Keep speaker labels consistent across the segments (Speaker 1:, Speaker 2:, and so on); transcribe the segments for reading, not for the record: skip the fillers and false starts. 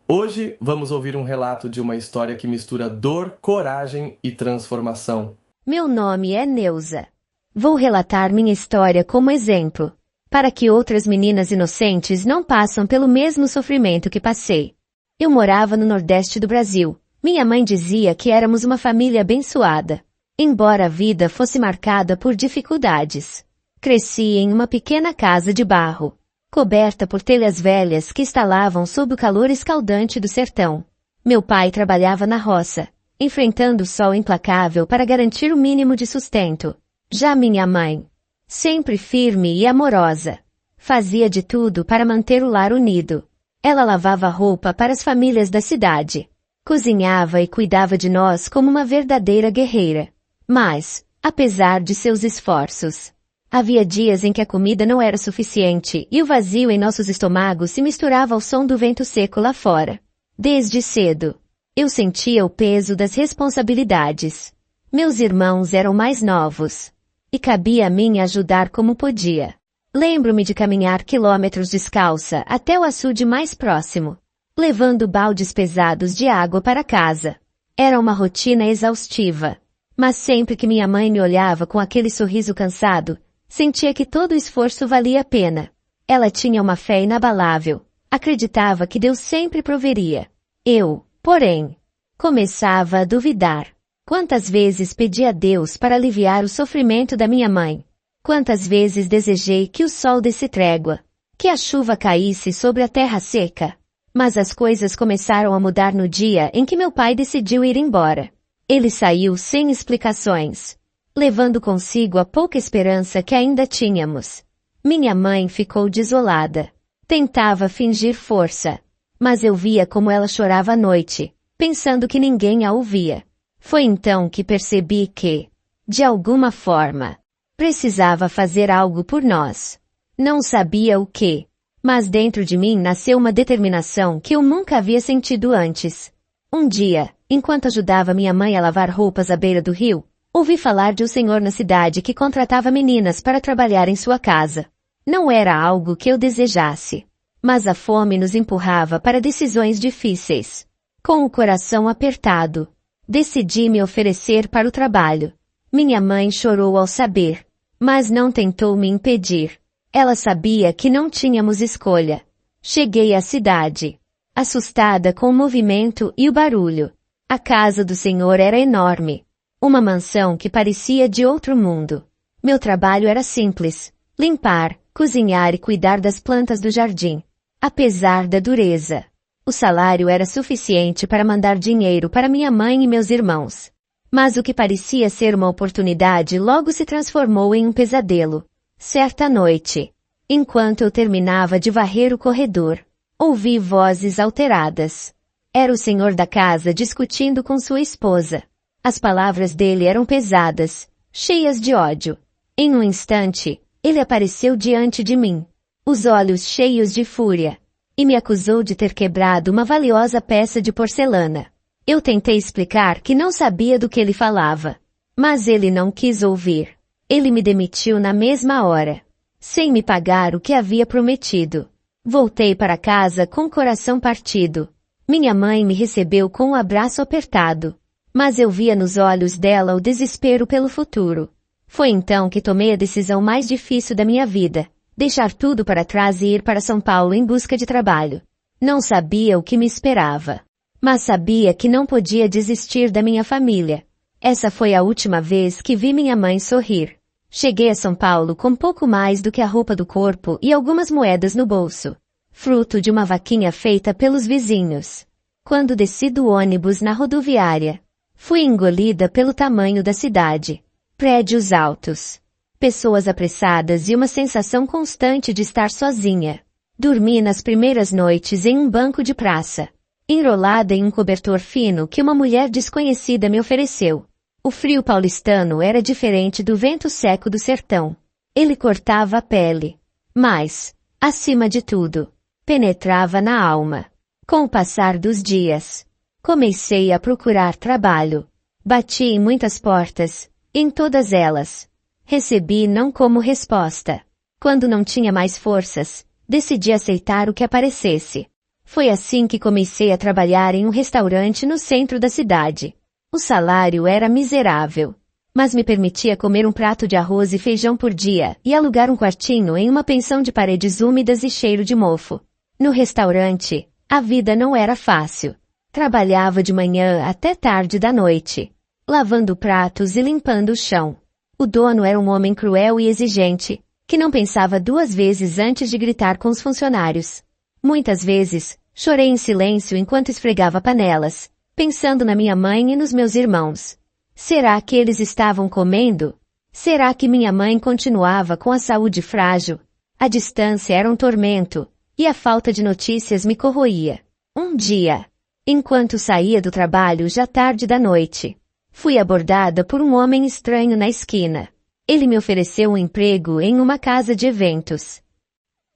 Speaker 1: Hoje vamos ouvir um relato de uma história que mistura dor, coragem e transformação.
Speaker 2: Meu nome é Neuza. Vou relatar minha história como exemplo, para que outras meninas inocentes não passem pelo mesmo sofrimento que passei. Eu morava no Nordeste do Brasil. Minha mãe dizia que éramos uma família abençoada, embora a vida fosse marcada por dificuldades. Cresci em uma pequena casa de barro, coberta por telhas velhas que estalavam sob o calor escaldante do sertão. Meu pai trabalhava na roça, enfrentando o sol implacável para garantir o mínimo de sustento. Já minha mãe, sempre firme e amorosa, fazia de tudo para manter o lar unido. Ela lavava roupa para as famílias da cidade, cozinhava e cuidava de nós como uma verdadeira guerreira. Mas, apesar de seus esforços, havia dias em que a comida não era suficiente e o vazio em nossos estômagos se misturava ao som do vento seco lá fora. Desde cedo, eu sentia o peso das responsabilidades. Meus irmãos eram mais novos, e cabia a mim ajudar como podia. Lembro-me de caminhar quilômetros descalça até o açude mais próximo, levando baldes pesados de água para casa. Era uma rotina exaustiva, mas sempre que minha mãe me olhava com aquele sorriso cansado, sentia que todo o esforço valia a pena. Ela tinha uma fé inabalável, acreditava que Deus sempre proveria. Eu, porém, começava a duvidar. Quantas vezes pedi a Deus para aliviar o sofrimento da minha mãe? Quantas vezes desejei que o sol desse trégua, que a chuva caísse sobre a terra seca? Mas as coisas começaram a mudar no dia em que meu pai decidiu ir embora. Ele saiu sem explicações, levando consigo a pouca esperança que ainda tínhamos. Minha mãe ficou desolada. Tentava fingir força, mas eu via como ela chorava à noite, pensando que ninguém a ouvia. Foi então que percebi que, de alguma forma, precisava fazer algo por nós. Não sabia o que, mas dentro de mim nasceu uma determinação que eu nunca havia sentido antes. Um dia, enquanto ajudava minha mãe a lavar roupas à beira do rio, ouvi falar de um senhor na cidade que contratava meninas para trabalhar em sua casa. Não era algo que eu desejasse, mas a fome nos empurrava para decisões difíceis. Com o coração apertado, decidi me oferecer para o trabalho. Minha mãe chorou ao saber, mas não tentou me impedir. Ela sabia que não tínhamos escolha. Cheguei à cidade, assustada com o movimento e o barulho. A casa do senhor era enorme, uma mansão que parecia de outro mundo. Meu trabalho era simples: limpar, cozinhar e cuidar das plantas do jardim. Apesar da dureza, o salário era suficiente para mandar dinheiro para minha mãe e meus irmãos. Mas o que parecia ser uma oportunidade logo se transformou em um pesadelo. Certa noite, enquanto eu terminava de varrer o corredor, ouvi vozes alteradas. Era o senhor da casa discutindo com sua esposa. As palavras dele eram pesadas, cheias de ódio. Em um instante, ele apareceu diante de mim, os olhos cheios de fúria, e me acusou de ter quebrado uma valiosa peça de porcelana. Eu tentei explicar que não sabia do que ele falava, mas ele não quis ouvir. Ele me demitiu na mesma hora, sem me pagar o que havia prometido. Voltei para casa com o coração partido. Minha mãe me recebeu com um abraço apertado, mas eu via nos olhos dela o desespero pelo futuro. Foi então que tomei a decisão mais difícil da minha vida: deixar tudo para trás e ir para São Paulo em busca de trabalho. Não sabia o que me esperava, mas sabia que não podia desistir da minha família. Essa foi a última vez que vi minha mãe sorrir. Cheguei a São Paulo com pouco mais do que a roupa do corpo e algumas moedas no bolso, fruto de uma vaquinha feita pelos vizinhos. Quando desci do ônibus na rodoviária, fui engolida pelo tamanho da cidade. Prédios altos, pessoas apressadas e uma sensação constante de estar sozinha. Dormi nas primeiras noites em um banco de praça, enrolada em um cobertor fino que uma mulher desconhecida me ofereceu. O frio paulistano era diferente do vento seco do sertão. Ele cortava a pele, mas, acima de tudo, penetrava na alma. Com o passar dos dias, comecei a procurar trabalho. Bati em muitas portas, em todas elas recebi não como resposta. Quando não tinha mais forças, decidi aceitar o que aparecesse. Foi assim que comecei a trabalhar em um restaurante no centro da cidade. O salário era miserável, mas me permitia comer um prato de arroz e feijão por dia e alugar um quartinho em uma pensão de paredes úmidas e cheiro de mofo. No restaurante, a vida não era fácil. Trabalhava de manhã até tarde da noite, lavando pratos e limpando o chão. O dono era um homem cruel e exigente, que não pensava duas vezes antes de gritar com os funcionários. Muitas vezes, chorei em silêncio enquanto esfregava panelas, pensando na minha mãe e nos meus irmãos. Será que eles estavam comendo? Será que minha mãe continuava com a saúde frágil? A distância era um tormento, e a falta de notícias me corroía. Um dia, enquanto saía do trabalho já tarde da noite, fui abordada por um homem estranho na esquina. Ele me ofereceu um emprego em uma casa de eventos.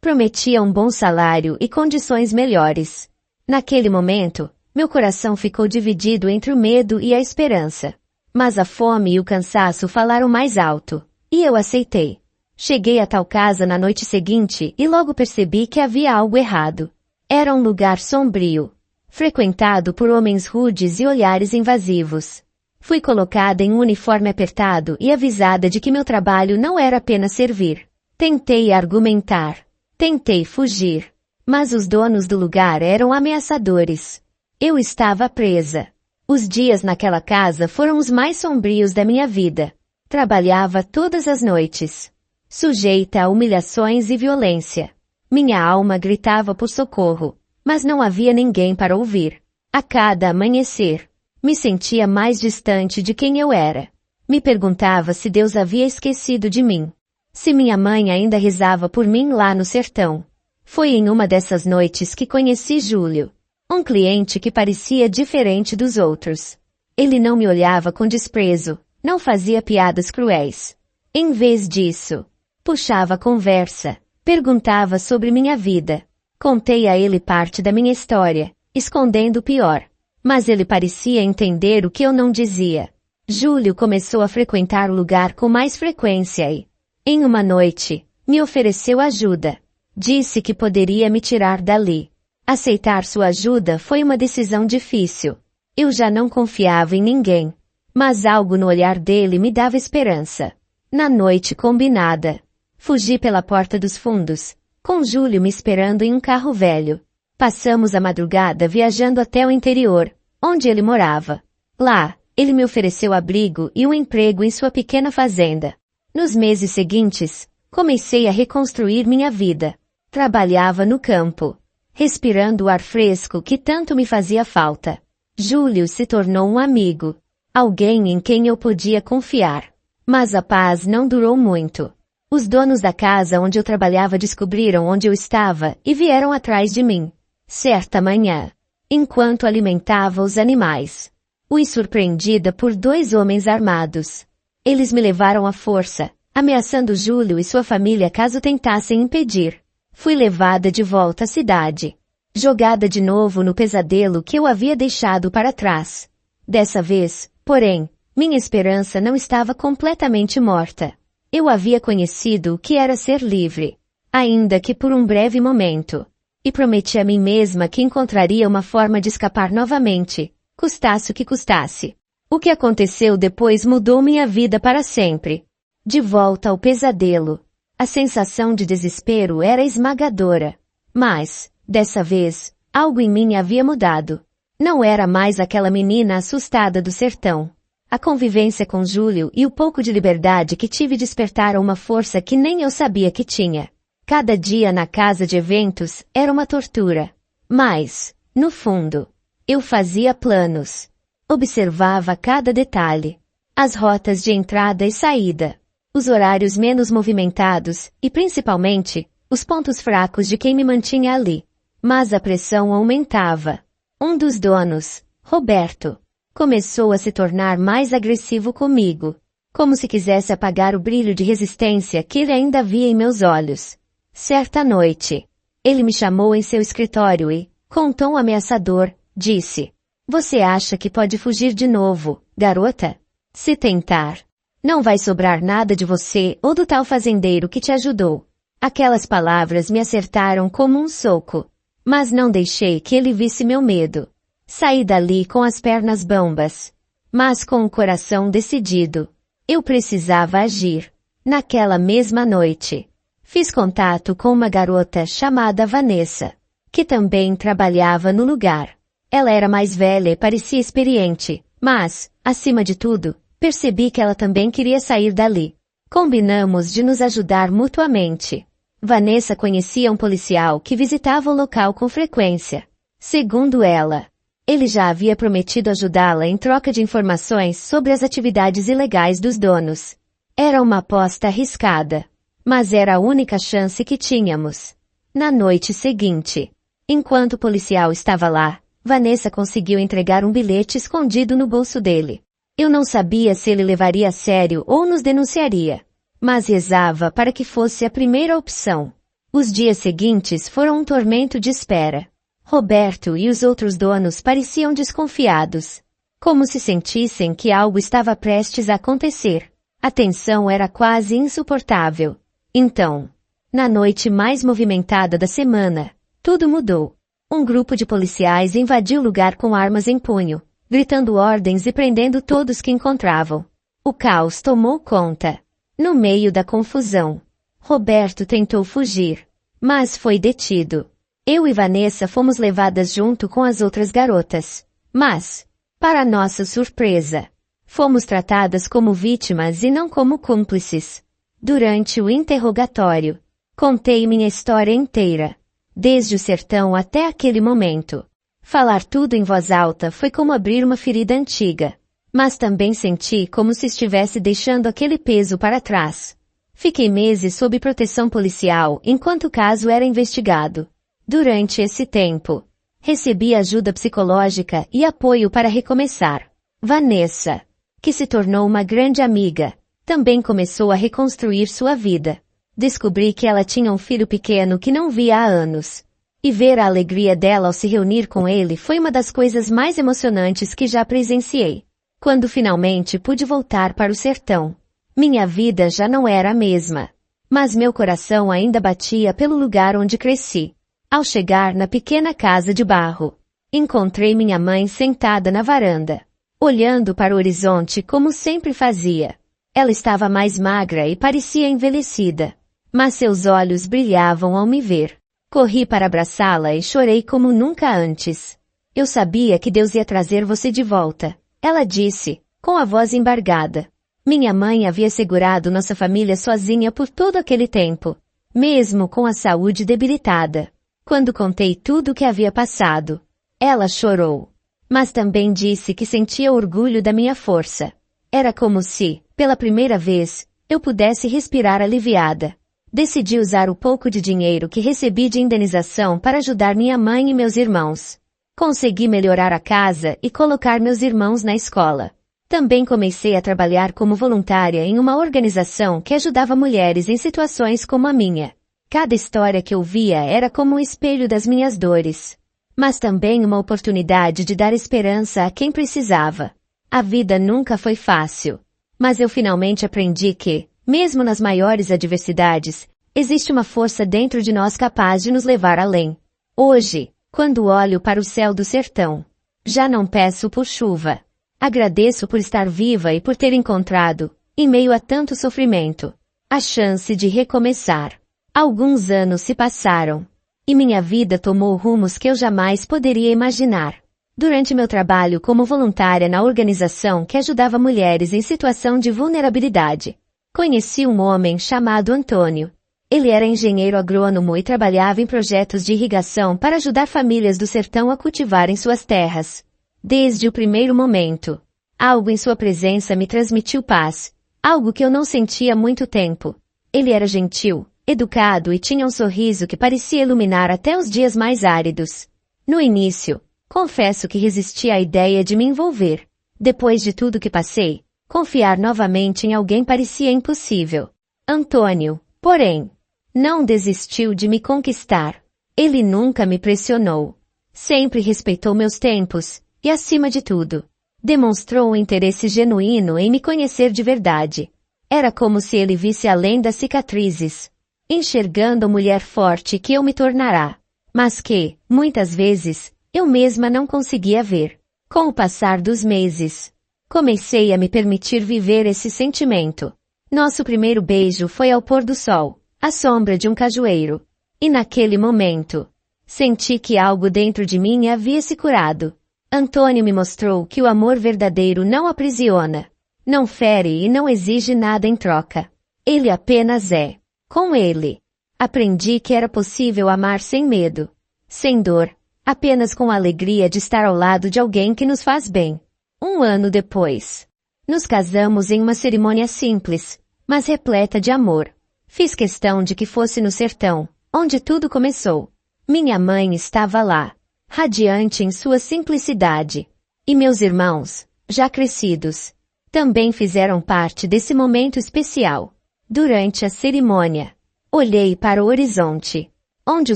Speaker 2: Prometia um bom salário e condições melhores. Naquele momento, meu coração ficou dividido entre o medo e a esperança. Mas a fome e o cansaço falaram mais alto, e eu aceitei. Cheguei a tal casa na noite seguinte e logo percebi que havia algo errado. Era um lugar sombrio, frequentado por homens rudes e olhares invasivos. Fui colocada em um uniforme apertado e avisada de que meu trabalho não era apenas servir. Tentei argumentar. Tentei fugir. Mas os donos do lugar eram ameaçadores. Eu estava presa. Os dias naquela casa foram os mais sombrios da minha vida. Trabalhava todas as noites, sujeita a humilhações e violência. Minha alma gritava por socorro, mas não havia ninguém para ouvir. A cada amanhecer, me sentia mais distante de quem eu era. Me perguntava se Deus havia esquecido de mim. Se minha mãe ainda rezava por mim lá no sertão. Foi em uma dessas noites que conheci Júlio. Um cliente que parecia diferente dos outros. Ele não me olhava com desprezo, não fazia piadas cruéis. Em vez disso, puxava a conversa, perguntava sobre minha vida. Contei a ele parte da minha história, escondendo o pior. Mas ele parecia entender o que eu não dizia. Júlio começou a frequentar o lugar com mais frequência e, em uma noite, me ofereceu ajuda. Disse que poderia me tirar dali. Aceitar sua ajuda foi uma decisão difícil. Eu já não confiava em ninguém. Mas algo no olhar dele me dava esperança. Na noite combinada, fugi pela porta dos fundos, com Júlio me esperando em um carro velho. Passamos a madrugada viajando até o interior, onde ele morava. Lá, ele me ofereceu abrigo e um emprego em sua pequena fazenda. Nos meses seguintes, comecei a reconstruir minha vida. Trabalhava no campo, respirando o ar fresco que tanto me fazia falta. Júlio se tornou um amigo, alguém em quem eu podia confiar. Mas a paz não durou muito. Os donos da casa onde eu trabalhava descobriram onde eu estava e vieram atrás de mim. Certa manhã, enquanto alimentava os animais, fui surpreendida por dois homens armados. Eles me levaram à força, ameaçando Júlio e sua família caso tentassem impedir. Fui levada de volta à cidade, jogada de novo no pesadelo que eu havia deixado para trás. Dessa vez, porém, minha esperança não estava completamente morta. Eu havia conhecido o que era ser livre, ainda que por um breve momento, e prometi a mim mesma que encontraria uma forma de escapar novamente, custasse o que custasse. O que aconteceu depois mudou minha vida para sempre. De volta ao pesadelo. A sensação de desespero era esmagadora. Mas, dessa vez, algo em mim havia mudado. Não era mais aquela menina assustada do sertão. A convivência com Júlio e o pouco de liberdade que tive despertaram uma força que nem eu sabia que tinha. Cada dia na casa de eventos era uma tortura. Mas, no fundo, eu fazia planos. Observava cada detalhe. As rotas de entrada e saída. Os horários menos movimentados e, principalmente, os pontos fracos de quem me mantinha ali. Mas a pressão aumentava. Um dos donos, Roberto, começou a se tornar mais agressivo comigo, como se quisesse apagar o brilho de resistência que ele ainda via em meus olhos. Certa noite, ele me chamou em seu escritório e, com um tom ameaçador, disse: "Você acha que pode fugir de novo, garota? Se tentar, não vai sobrar nada de você ou do tal fazendeiro que te ajudou." Aquelas palavras me acertaram como um soco. Mas não deixei que ele visse meu medo. Saí dali com as pernas bambas, mas com o coração decidido. Eu precisava agir. Naquela mesma noite, fiz contato com uma garota chamada Vanessa, que também trabalhava no lugar. Ela era mais velha e parecia experiente, mas, acima de tudo, percebi que ela também queria sair dali. Combinamos de nos ajudar mutuamente. Vanessa conhecia um policial que visitava o local com frequência. Segundo ela, ele já havia prometido ajudá-la em troca de informações sobre as atividades ilegais dos donos. Era uma aposta arriscada, mas era a única chance que tínhamos. Na noite seguinte, enquanto o policial estava lá, Vanessa conseguiu entregar um bilhete escondido no bolso dele. Eu não sabia se ele levaria a sério ou nos denunciaria, mas rezava para que fosse a primeira opção. Os dias seguintes foram um tormento de espera. Roberto e os outros donos pareciam desconfiados, como se sentissem que algo estava prestes a acontecer. A tensão era quase insuportável. Então, na noite mais movimentada da semana, tudo mudou. Um grupo de policiais invadiu o lugar com armas em punho, gritando ordens e prendendo todos que encontravam. O caos tomou conta. No meio da confusão, Roberto tentou fugir, mas foi detido. Eu e Vanessa fomos levadas junto com as outras garotas, mas, para nossa surpresa, fomos tratadas como vítimas e não como cúmplices. Durante o interrogatório, contei minha história inteira, desde o sertão até aquele momento. Falar tudo em voz alta foi como abrir uma ferida antiga, mas também senti como se estivesse deixando aquele peso para trás. Fiquei meses sob proteção policial enquanto o caso era investigado. Durante esse tempo, recebi ajuda psicológica e apoio para recomeçar. Vanessa, que se tornou uma grande amiga, também começou a reconstruir sua vida. Descobri que ela tinha um filho pequeno que não via há anos. E ver a alegria dela ao se reunir com ele foi uma das coisas mais emocionantes que já presenciei. Quando finalmente pude voltar para o sertão, minha vida já não era a mesma. Mas meu coração ainda batia pelo lugar onde cresci. Ao chegar na pequena casa de barro, encontrei minha mãe sentada na varanda, olhando para o horizonte como sempre fazia. Ela estava mais magra e parecia envelhecida, mas seus olhos brilhavam ao me ver. Corri para abraçá-la e chorei como nunca antes. Eu sabia que Deus ia trazer você de volta, ela disse, com a voz embargada. Minha mãe havia segurado nossa família sozinha por todo aquele tempo, mesmo com a saúde debilitada. Quando contei tudo o que havia passado, ela chorou, mas também disse que sentia orgulho da minha força. Era como se, pela primeira vez, eu pudesse respirar aliviada. Decidi usar o pouco de dinheiro que recebi de indenização para ajudar minha mãe e meus irmãos. Consegui melhorar a casa e colocar meus irmãos na escola. Também comecei a trabalhar como voluntária em uma organização que ajudava mulheres em situações como a minha. Cada história que eu via era como um espelho das minhas dores, mas também uma oportunidade de dar esperança a quem precisava. A vida nunca foi fácil, mas eu finalmente aprendi que, mesmo nas maiores adversidades, existe uma força dentro de nós capaz de nos levar além. Hoje, quando olho para o céu do sertão, já não peço por chuva. Agradeço por estar viva e por ter encontrado, em meio a tanto sofrimento, a chance de recomeçar. Alguns anos se passaram, e minha vida tomou rumos que eu jamais poderia imaginar. Durante meu trabalho como voluntária na organização que ajudava mulheres em situação de vulnerabilidade, conheci um homem chamado Antônio. Ele era engenheiro agrônomo e trabalhava em projetos de irrigação para ajudar famílias do sertão a cultivarem suas terras. Desde o primeiro momento, algo em sua presença me transmitiu paz, algo que eu não sentia há muito tempo. Ele era gentil, educado e tinha um sorriso que parecia iluminar até os dias mais áridos. No início, confesso que resisti à ideia de me envolver. Depois de tudo que passei, confiar novamente em alguém parecia impossível. Antônio, porém, não desistiu de me conquistar. Ele nunca me pressionou. Sempre respeitou meus tempos, e acima de tudo, demonstrou um interesse genuíno em me conhecer de verdade. Era como se ele visse além das cicatrizes, enxergando a mulher forte que eu me tornará. mas que, muitas vezes, eu mesma não conseguia ver. Com o passar dos meses, comecei a me permitir viver esse sentimento. Nosso primeiro beijo foi ao pôr do sol, à sombra de um cajueiro. E naquele momento, senti que algo dentro de mim havia se curado. Antônio me mostrou que o amor verdadeiro não aprisiona, não fere e não exige nada em troca. Ele apenas é. Com ele, aprendi que era possível amar sem medo, sem dor, apenas com a alegria de estar ao lado de alguém que nos faz bem. 1 ano depois, nos casamos em uma cerimônia simples, mas repleta de amor. Fiz questão de que fosse no sertão, onde tudo começou. Minha mãe estava lá, radiante em sua simplicidade. E meus irmãos, já crescidos, também fizeram parte desse momento especial. Durante a cerimônia, olhei para o horizonte, onde o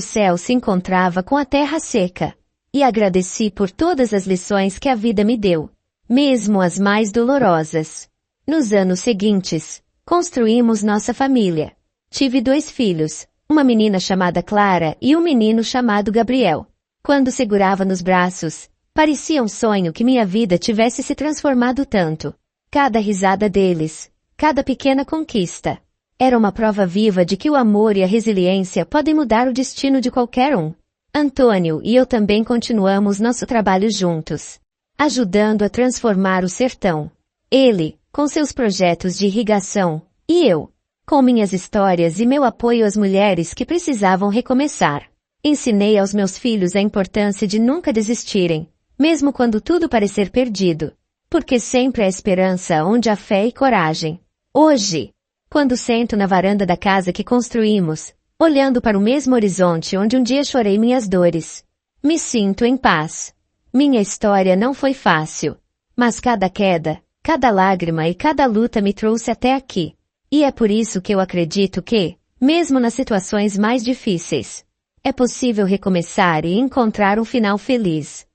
Speaker 2: céu se encontrava com a terra seca, e agradeci por todas as lições que a vida me deu, mesmo as mais dolorosas. Nos anos seguintes, construímos nossa família. Tive 2 filhos, uma menina chamada Clara e um menino chamado Gabriel. Quando segurava nos braços, parecia um sonho que minha vida tivesse se transformado tanto. Cada risada deles, cada pequena conquista, era uma prova viva de que o amor e a resiliência podem mudar o destino de qualquer um. Antônio e eu também continuamos nosso trabalho juntos, ajudando a transformar o sertão. Ele, com seus projetos de irrigação, e eu, com minhas histórias e meu apoio às mulheres que precisavam recomeçar. Ensinei aos meus filhos a importância de nunca desistirem, mesmo quando tudo parecer perdido, porque sempre há esperança onde há fé e coragem. Hoje, quando sento na varanda da casa que construímos, olhando para o mesmo horizonte onde um dia chorei minhas dores, me sinto em paz. Minha história não foi fácil, mas cada queda, cada lágrima e cada luta me trouxe até aqui. E é por isso que eu acredito que, mesmo nas situações mais difíceis, é possível recomeçar e encontrar um final feliz.